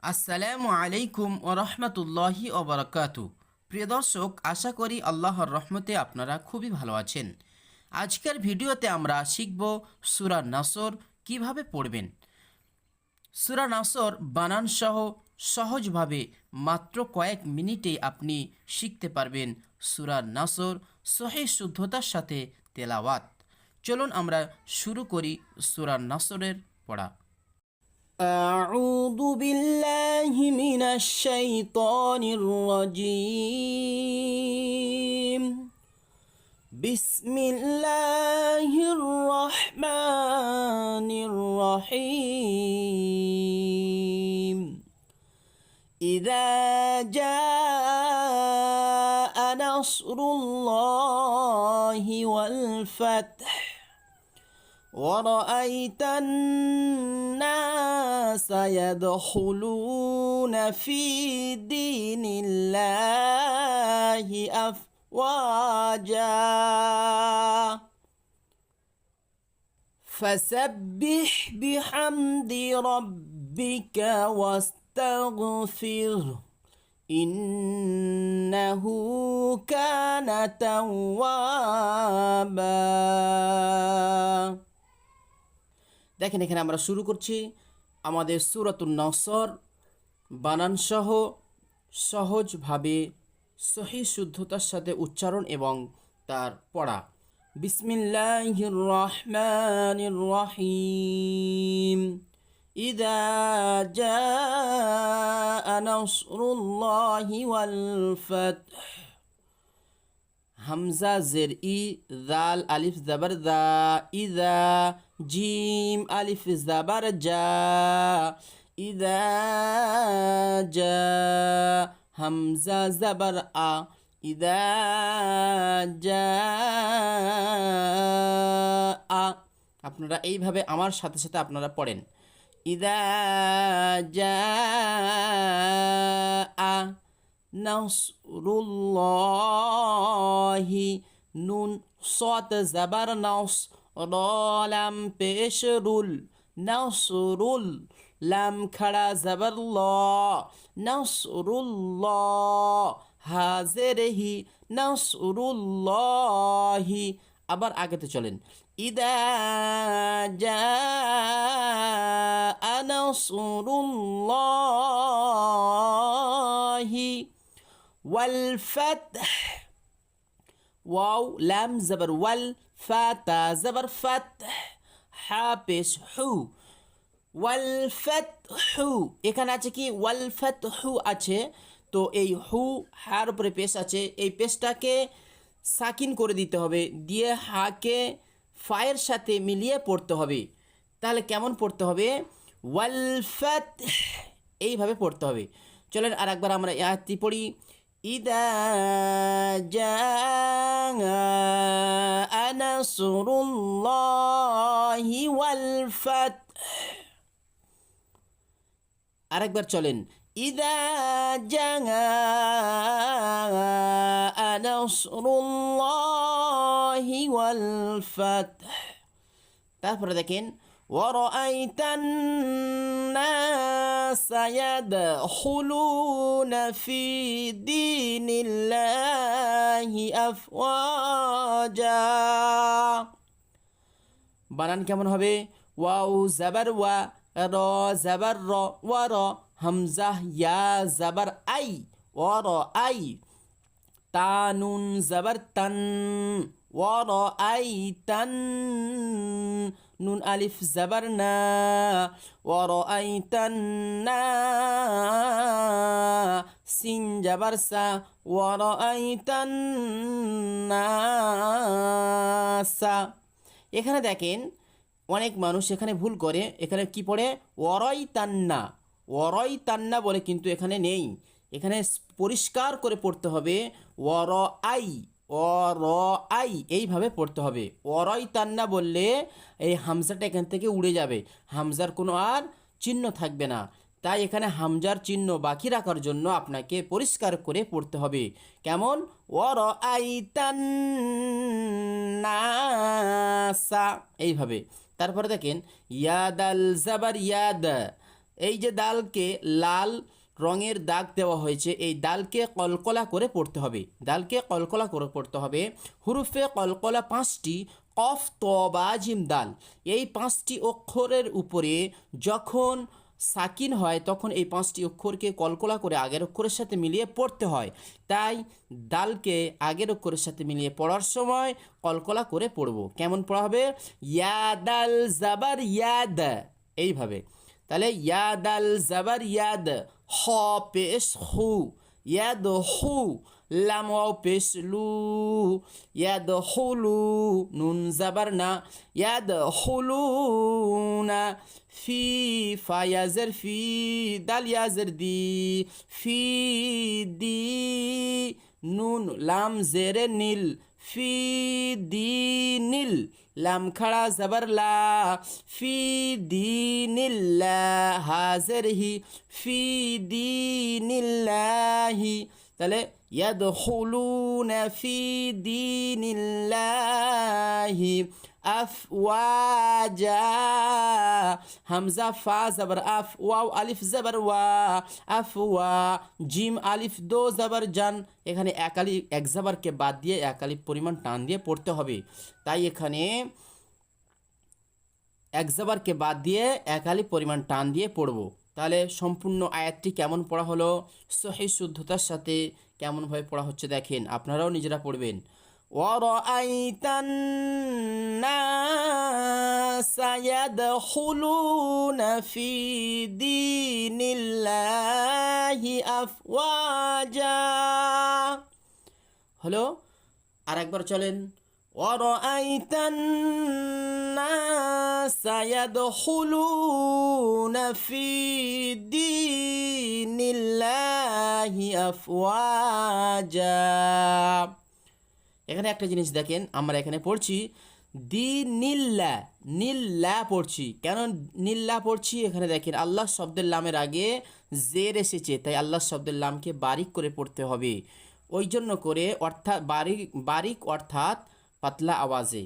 আসসালামু আলাইকুম ও রহমতুল্লাহি ওবরাকাতু। প্রিয় দর্শক, আশা করি আল্লাহর রহমতে আপনারা খুবই ভালো আছেন। আজকের ভিডিওতে আমরা শিখব সূরা নাসর কিভাবে পড়বেন। সূরা নাসর বানান সহ সহজভাবে মাত্র কয়েক মিনিটে আপনি শিখতে পারবেন সূরা নাসর সহিহ শুদ্ধতার সাথে তেলাওয়াত। চলুন আমরা শুরু করি সূরা নাসরের পড়া। أعوذ بالله من الشيطان الرجيم. بسم الله الرحمن الرحيم. إذا جاء نصر الله والفتح ورأيت الناس يدخلون في دين الله أفواجا فسبح بحمد ربك واستغفره إنه كان توابا. দেখেন, এখানে আমরা শুরু করছি আমাদের সূরাতুন নাসর বানান সহ সহজভাবে সহিহ শুদ্ধতার সাথে উচ্চারণ এবং তার পড়া। বিসমিল্লাহির রহমানির রহিম। ইযা জাআ নাসরুল্লাহি ওয়াল ফাতহ। হামজা জের ই, জাল আলিফ জাবার দা, ইদা, জিম আলিফ জাবার জা, ইদা জা, হামজা জাবার আ, ইদা জা আ। আপনারা এইভাবে আমার সাথে সাথে আপনারা পড়েন। ইদা জা আ নাসরুল্লাহি, নুন সত জাবার নাস, র লাম পেশ রুল, নাসরুল, লাম খাড়া জাবার ল, নাসরুল্লাহ, হাজের হি, নাসরুল্লাহি। আবার আগেতে চলেন। ইদা জাআ নাসরুল্লাহি ওয়াল ফাতহ, ওয়াও লাম জবর ওয়াল, ফা তা জবর ফাত, হা পেশ হু, ওয়াল ফাতহু। এখানে আছে কি ওয়াল ফাতহু আছে, তো এই হু হার উপরে পেশ আছে, এই পেশটাকে সাকিন করে দিতে হবে, দিয়ে হাকে ফায়ের সাথে মিলিয়ে পড়তে হবে। তাহলে কেমন পড়তে হবে? ওয়াল ফাতহ, এইভাবে পড়তে হবে। চলেন আর একবার আমরা এই আয়াতটি পড়ি। ইদা জাআ নাসরুল্লাহি ওয়াল ফাতহ। আরেকবার চলেন। ইদা জাআ নাসরুল্লাহি ওয়াল ফাতহ। তারপরে দেখেন, وَرَأَيْتَ النَّاسَ يَدْخُلُونَ فِي دِينِ اللَّهِ أَفْوَاجًا। বানান কেমন হবে? ওয়াও জাবার ওয়া, র জাবার র, ওয়া র, হামজা ইয়া জাবার আই, ওয়া র আই, তানুন জাবার তান, ওয়া র আই তান, নুন আলিফ জাবার না, ওয়া র আই তান না, সিন জাবার সা, ওয়া র আই তান না সা। এখানে দেখেন অনেক মানুষ এখানে ভুল করে, এখানে কি পড়ে? ওয়ারই তান্না, ওয়ারই তান্না বলে, কিন্তু এখানে নেই। এখানে পরিষ্কার করে পড়তে হবে ওয়ার আই, ওর আই, এইভাবে পড়তে হবে। ওয়ারই তান্না বললে এই হামজাটা এখান থেকে উড়ে যাবে, হামজার কোনো আর চিহ্ন থাকবে না। তাই এখানে হামজার চিহ্ন বাকি রাখার জন্য আপনাকে পরিষ্কার করে পড়তে হবে। কেমন? ওর আই তান্নাসা, এইভাবে। তারপরে দেখেন, ইয়াদ আল জাবার ইয়াদ, এই যে দালকে লাল রঙের দাগ দেওয়া হয়েছে, এই দালকে কলকলা করে পড়তে হবে, দালকে কলকলা করে পড়তে হবে। হুরুফে কলকলা 5টি, কফ ত বা জিম দাল, এই 5টি অক্ষরের উপরে যখন সাকিন হয় তখন এই 5টি অক্ষরকে কলকলা করে আগের অক্ষরের সাথে মিলিয়ে পড়তে হয়। তাই দালকে আগের অক্ষরের সাথে মিলিয়ে পড়ার সময় কলকলা করে পড়ব। কেমন পড়া হবে? ইয়া দাল জাবার ইয়াদ, এইভাবে। তাহলে ইয়া দাল জাবার ইয়াদ, হ পেশ হু, ইয়াদ হু, লাম ওয়াও পেশ লু, ইয়াদ হুলু, নুন জাবার না, ইয়াদ হুলুনা, ফি ফা ইয়াজের ফি, দাল ইয়াজের দি, ফি দি, নুন লাম জেরে নীল, ফি দি নীল, লাম খাড়া জবর লা, ফি দীনিল্লাহ, হাজের হি, ফি দীনিল্লাহি। তাহলে ইয়াদখুলুনা ফি দীনিল্লাহি আফওয়াজা, হামজা ফা জবর আফ, ওয়াও আলিফ জবর ওয়া, আফওয়া, জিম আলিফ দো জবর জান, এখানে এক জবরকে বাদ দিয়ে এক আলিফ পরিমাণ টান দিয়ে পড়তে হবে। তাই এখানে এক জবরকে বাদ দিয়ে এক আলিফ পরিমাণ টান দিয়ে পড়ব। তাহলে সম্পূর্ণ আয়াতটি কেমন পড়া হলো, সহিহ শুদ্ধতার সাথে কেমনভাবে পড়া হচ্ছে দেখেন, আপনারাও নিজেরা পড়বেন। ওয়ারাআইতান নাসা ইয়াদখুলুনা ফি দীনিল্লাহি আফওয়াজা। হলো, আর একবার চলেন। ওয়ারাআইতান নাসা ইয়াদখুলুনা ফি দীনিল্লাহি আফওয়াজা। এখানে একটা জিনিস দেখেন, আমরা এখানে পড়ছি দীনিল্লাহ, নিল্লা পড়ছি। কেন নিল্লা পড়ছি? এখানে দেখেন আল্লাহ শব্দের লামের আগে জের এসেছে, তাই আল্লাহ শব্দের লামকে বারিক করে পড়তে হবে। ওই জন্য করে, অর্থাৎ বারিক অর্থাৎ পাতলা আওয়াজে।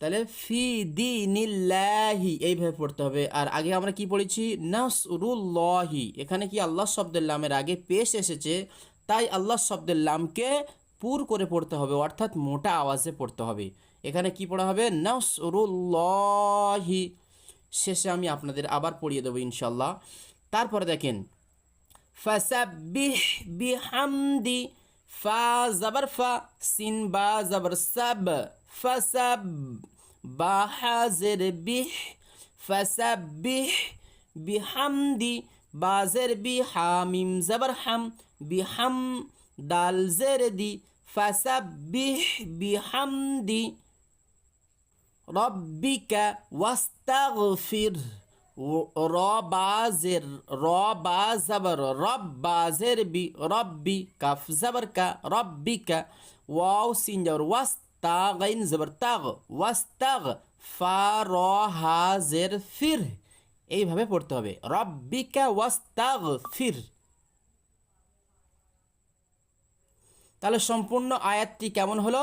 তাহলে ফি দীনিল্লাহি এইভাবে পড়তে হবে। আর আগে আমরা কি পড়েছি? নাসরুল্লাহি, এখানে কি আল্লাহ শব্দের লামের আগে পেশ এসেছে, তাই আল্লাহ শব্দের লামকে পুর করে পড়তে হবে, অর্থাৎ মোটা আওয়াজে পড়তে হবে। এখানে কি পড়া হবে? নাসরুল্লাহি। শেষে আমি আপনাদের আবার পড়িয়ে দেবো ইনশাল্লাহ। তারপরে দেখেন, ফাসাব্বিহ বিহামদি, ফা জবর ফা, সিন বা জবর সাব, ফাসাব, বা হাজের বিহ, ফাসাব্বিহ বিহামদি, বাজের বি, হামিম জবর হাম, বিহাম, দাল জের দি, ফাসাব্বিহ বিহামদি রব্বিকা ওয়াস্তাগফির, র বাজের, র বা জবর রব, বাজের বি, রব্বি, কাফ জবর কা, রব্বিকা, ওয়াও সিন জবর ওয়াস, তা গাইন জবর তাগ, ওয়াস্তাগ, ফা র হাজের ফির, এইভাবে পড়তে হবে, রব্বিকা ওয়াস্তাগফির। তাহলে সম্পূর্ণ আয়াতটি কেমন হলো?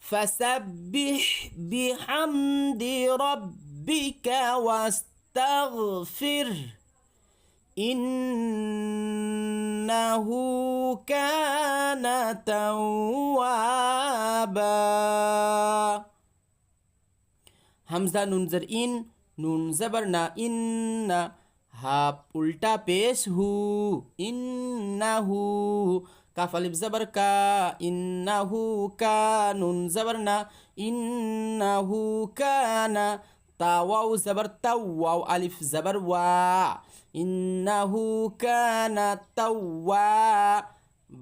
ফাসাব্বিহ বিহামদি রব্বিকা ওয়াস্তাগফির ইন্নাহু কানা তাওয়াবা। হামজা নুন জের ইন, নুন জবর না, ইন্না, হা উল্টা পেশ হু, ইন্নাহু, কাফ আলিফ জবর কা, ইন্নাহু কা, নুন জবর না, ইন্নাহু কানা, তা ওয়াও জবর তাও, ওয়াও আলিফ জবর ওয়া, ইন্নাহু কানা তাওয়া,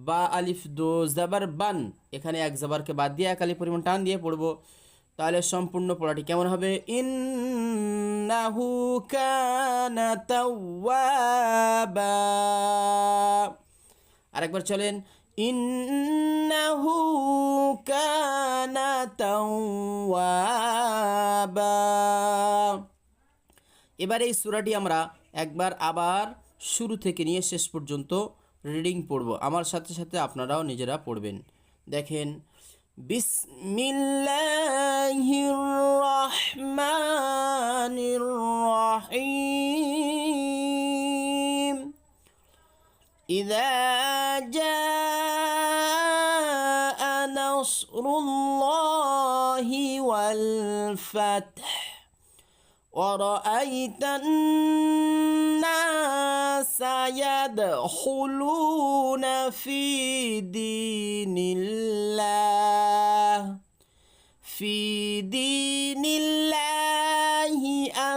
বা আলিফ দো জবর বান, এখানে এক জবরকে বাদ দিয়ে এক আলিফ পরিমাণ টান দিয়ে পড়বো। তাহলে সম্পূর্ণ পড়াটি কেমন হবে? ইন্নাহু কানা তাওয়াবা। আরেকবার চলেন, ইন্নাহু কানা তাওয়াবা। এবার এই সূরাটি আমরা একবার আবার শুরু থেকে নিয়ে শেষ পর্যন্ত রিডিং পড়ব, আমার সাথে সাথে আপনারাও নিজেরা পড়বেন। দেখেন, বিসমিল্লাহির রহমানির রহিম। إذا جاء نصر الله والفتح ورأيت الناس يدخلون في دين الله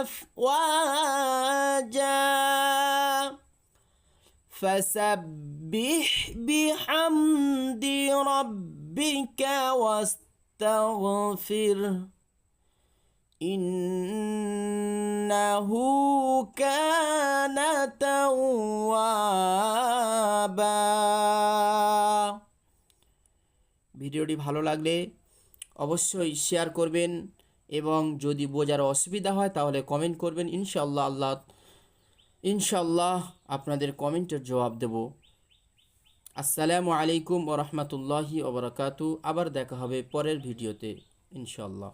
أفواجا فسبح بحمد ربك واستغفره إنه كان توابا। ভিডিওটি ভালো লাগলে অবশ্যই শেয়ার করবেন এবং যদি বোঝার অসুবিধা হয় তাহলে কমেন্ট করবেন। ইনশাআল্লাহ আপনাদের কমেন্টের জবাব দেব। আসসালামু আলাইকুম ওয়া রাহমাতুল্লাহি ওয়া বারাকাতুহু। আবার দেখা হবে পরের ভিডিওতে ইনশাআল্লাহ।